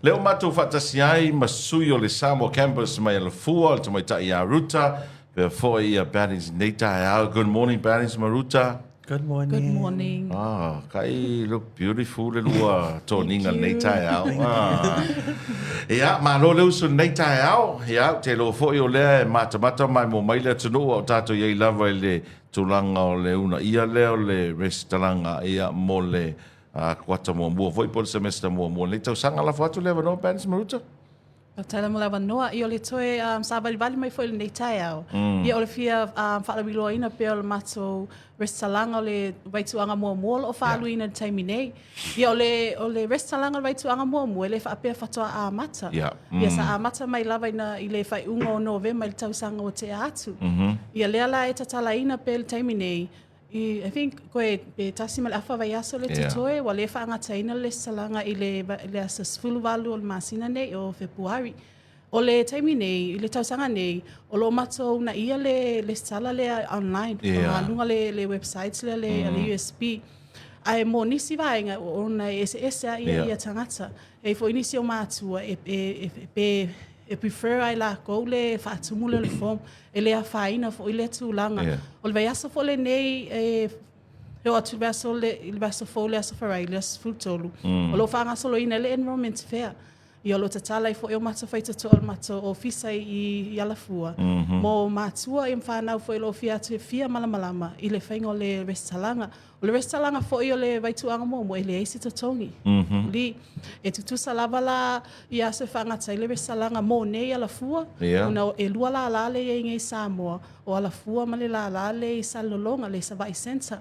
Leo matu fatasiai masui o le Samoa campus mai ala fua to mai tai Ruta pe foi ia Barry's Neta. Good morning Barry's Maruta. Good morning. Good morning. Ah, kai look beautiful le lua toninga Neta au. Ia ma lo le so Neta au. Ia te lo foi o le mata mai mo mai le tunu o tato ye lava le tulanga o le una ia le restauranga ia mo le kwata mo foi por semestre mo le tau sanga la foto le no Barry's Maruta. Tala mo lawa noa i ole toe sa vali mai foi nei tai au. I ole fia whaalawilo ina pe ole mato restalanga le waituanga mua o whaaluina taimi nei. I ole restalanga waituanga mua le whaapea whatoa a mata. Ia sa a mata mai lawa ina i le whai unga o nove mai le tausanga o te atu. Ia lea la e tatala ina pe le taimi nei. I think koe pe tasi mal afa vai aso le tutoe wa le whaangata ina le salanga i le asa sfuluwalu o le masina nei o Februari. O le taimi nei, i le tausanga nei, o lo mato na ia le sala le online. O lunga le websites le USB. Ai mo nisi vaenga o na SS ia tangata. E fo inisi o mātua e prefer ai la ko le whaatumule le form e le a whaina fo i le tūlanga. O le vai asa fo le nei he o atu baso le baso fo le asa wharai le asa fultolu. O lo whaanga solo ina le enrollment fair. I o lo tatala i fo e o mata whaita to o mata o fisa i alafua. Mo mātua i mwhanau fo i lo fia atu e fia malamalama i le whainga o le restalanga. O le restalanga fo i o le waituanga mo e le eisi tatongi. Li, e tutusa lava la i ase whangata i le restalanga mo nei alafua. Una e lua la alale e ngei Samoa. O alafua ma le la alale i Salolonga le Savai Center.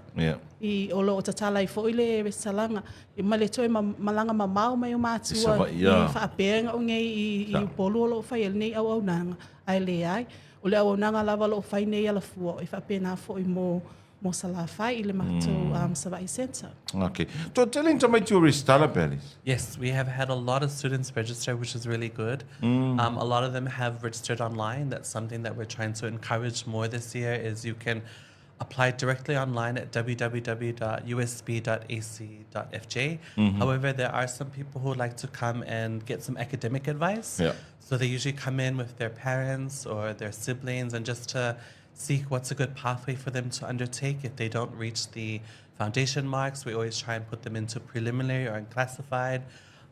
I o lo o tatala i fo i le restalanga. I ma le toi malanga mamau mai o mātua. I whaapenga o ngei i polu o lo whai el nei au nanga. Ai le ai. O le au nanga lava lo whai nei alafua. I whapena fo i mo Salafai ile mato Savai Center. Okay. So telling to my tourist Talabellis. Yes, we have had a lot of students register, which is really good. A lot of them have registered online. That's something that we're trying to encourage more this year is you can apply directly online at www.usp.ac.fj. However, there are some people who like to come and get some academic advice. So they usually come in with their parents or their siblings and just to seek what's a good pathway for them to undertake. If they don't reach the foundation marks, we always try and put them into preliminary or classified.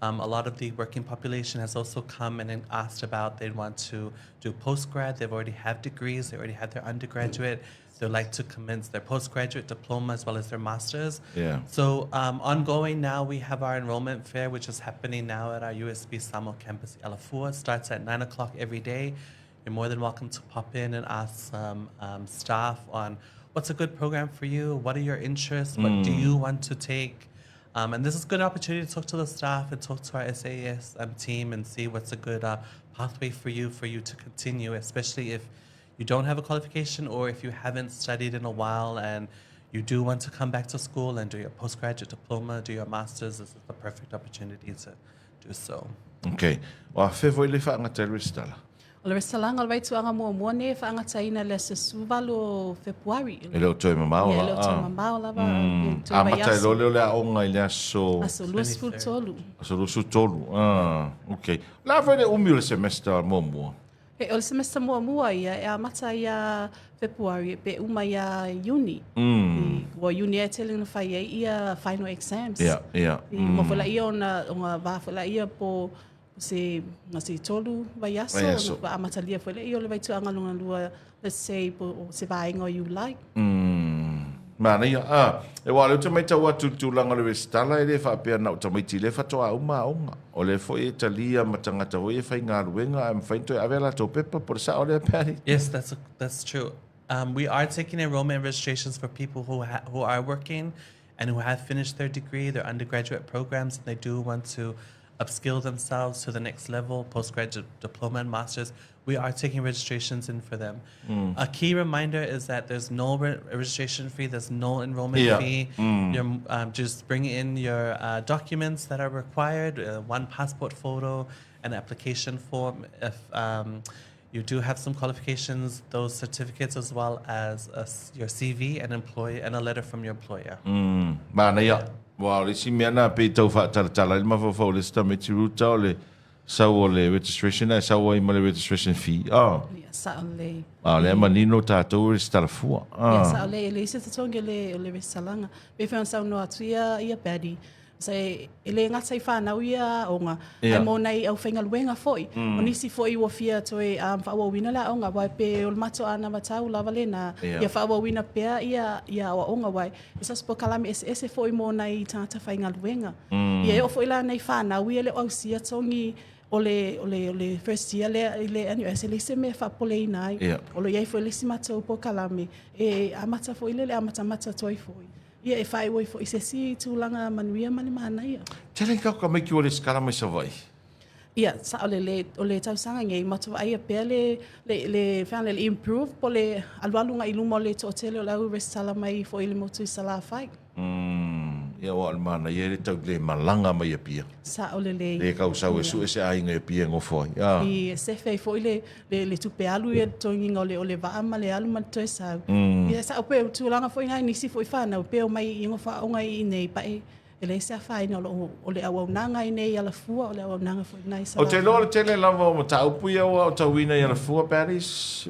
A lot of the working population has also come and asked about they want to do postgrad. They've already have degrees. They already have their undergraduate. They'd like to commence their postgraduate diploma as well as their master's. So ongoing now, we have our enrollment fair, which is happening now at our USB Samoa campus Alafua. It starts at 9 o'clock every day. You're more than welcome to pop in and ask staff on what's a good program for you, what are your interests, what do you want to take. And this is a good opportunity to talk to the staff and talk to our SAS team and see what's a good pathway for you to continue, especially if you don't have a qualification or if you haven't studied in a while and you do want to come back to school and do your postgraduate diploma, do your master's. This is the perfect opportunity to do so. Okay. Wa fefo ile fa ngata restala. O le restalanga le waituanga mua ne whaangata ina le sesuvalu o Februari. E leo toi mamau la. E leo toi mamau lava. A matai lo leo le a onga i le aso. Aso luasful tolu. Aso luasful tolu. Okay. La vele umi o le semester mua. E o le semester mua ia e a mata ia Februari pe uma ia Juni. Wa Juni e tele na whai ia final exams. Mo whala ia ona wala ia po se tolu vai aso ba amatalia foi le le vai tu anga lunga lua let's say po se vai ngo you like mana ia e wale te mai tawa tu langa le stala e le fa pe na te mai ti le fa to a uma o le foi italia matanga taoi fa nga luenga am fa to avela to pepa por sa ole pari. Yes, that's true. We are taking enrollment registrations for people who are working and who have finished their degree, their undergraduate programs, and they do want to upskill themselves to the next level, postgraduate diploma and masters. We are taking registrations in for them. A key reminder is that there's no registration fee, there's no enrollment fee. You're just bring in your documents that are required, one passport photo, an application form. If you do have some qualifications, those certificates, as well as your CV and a letter from your employer. Wow, le si mea na pe tau wha tala le mawhawhau le sta me tiru tau le Sau le registration ai sau ai male registration fee. Oh. Ia sa o le. Le manino tātou e starafua. Ia sa o le se tatonga le resalanga. Pe whewhan sau no atu ia pēdi. Sai ele ngata I whanau ia onga. Ai mō nei au whainga luenga foi. O nisi foi ua fia toi whaua wina la onga. Wai pe o le mato ana matau lava le na. Ia whaua wina pea ia o onga wai. Isa spo kalame ese foi mō nei tangata whainga luenga. Ia o foi la nei whanau ia le au sia tongi ole first year le anu le se me fa pole inai o lo yai foi le simato po kalame amata foi le amata toi foi ia e fai foi se si tulanga manuia mani mana ia tele ka mai ki ole skala mai savai ia sa ole tau sanga ngai mato ai pe le fa le improve pole alwalunga ilumo le totele la resala mai foi le motu sala fai ia o almana ia le tau le malanga mai a pia. Sa o le kau sau e su e se ainga e pia ngofoi. I se fei foi le tupe alu e tonginga o le vaama le alu man toe sau. Ia sa o pe tūlanga foi ngai nisi foi whana o pe o mai ingo wha o ngai i nei pae. E le se a whaina o le awau nanga i nei ala fua o le awau nanga foi nai sa. O te lora tele lava o taupu ia o tauina i ala fua Paris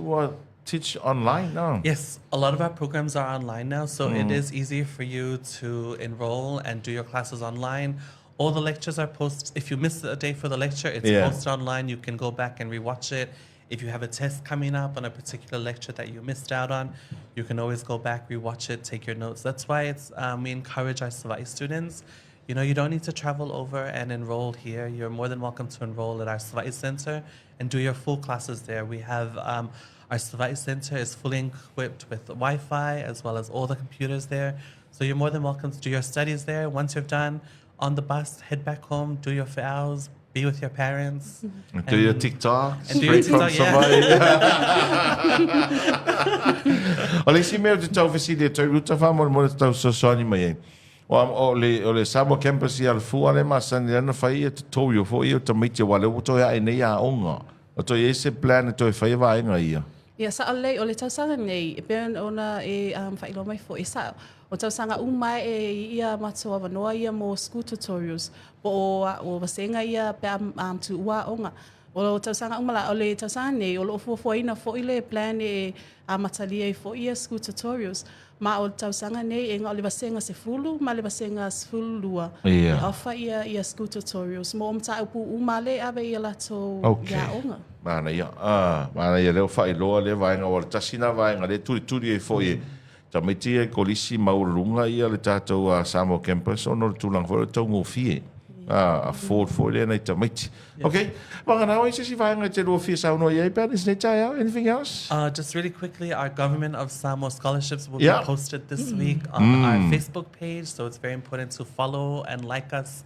teach online now. Yes, a lot of our programs are online now, so it is easy for you to enroll and do your classes online. All the lectures are posted. If you miss a day for the lecture, it's posted online. You can go back and rewatch it. If you have a test coming up on a particular lecture that you missed out on, you can always go back, rewatch it, take your notes. That's why it's we encourage our Savai students. You know, you don't need to travel over and enroll here. You're more than welcome to enroll at our Savai Center and do your full classes there. We have our Savai Center is fully equipped with Wi-Fi as well as all the computers there. So you're more than welcome to do your studies there. Once you're done, on the bus, head back home, do your fi'aus, be with your parents. Do your TikTok. And do your TikTok, O le si mea te tau fesili e tau ruta wha mo te tau sosoni mai ei. O le Samoa campus I alfua le masani lana whai e te tau yo fo I o tamiti wale o toi a e nei a onga. O toi e se plan e toi whai wa inga ia. Ia sa o le tausanga nei, e pēn ona e whailo mai fo, e sa o tausanga umai e ia matoa wanoa ia mo school tutorials, po o wasenga ia pe tu ua onga. O tausanga umala, o le tausanga nei, o lo fuafuaina fo I le plan e matalia I fo ia school tutorials, ma o tausanga nei e ngā o le wasenga se fulu, ma le wasenga se fulu lua. E awha ia school tutorials, mo omta upu umale awe ia lato ia onga. Mana ia leo whai loa le vaenga wala tasina vaenga le turi e fo e tamiti e kolisi maurunga ia le tātou a Samoa campus ono le tūlang fo le tau ngō a Ford for le nei tamiti. Okay, whanganau I si vaenga te rua fia sauno iei Paris nei tai au, anything else? Just really quickly, our Government of Samoa scholarships will be posted this week on our Facebook page, so it's very important to follow and like us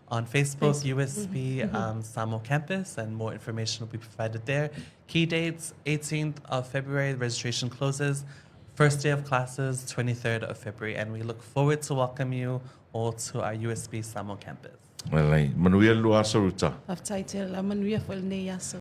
on Facebook, Usp Samoa Campus, and more information will be provided there. Key dates, 18th of February, registration closes. First day of classes, 23rd of February, and we look forward to welcome you all to our Usp Samoa Campus. Manuia lua saruta. Aftai te la manuia fo le nei aso.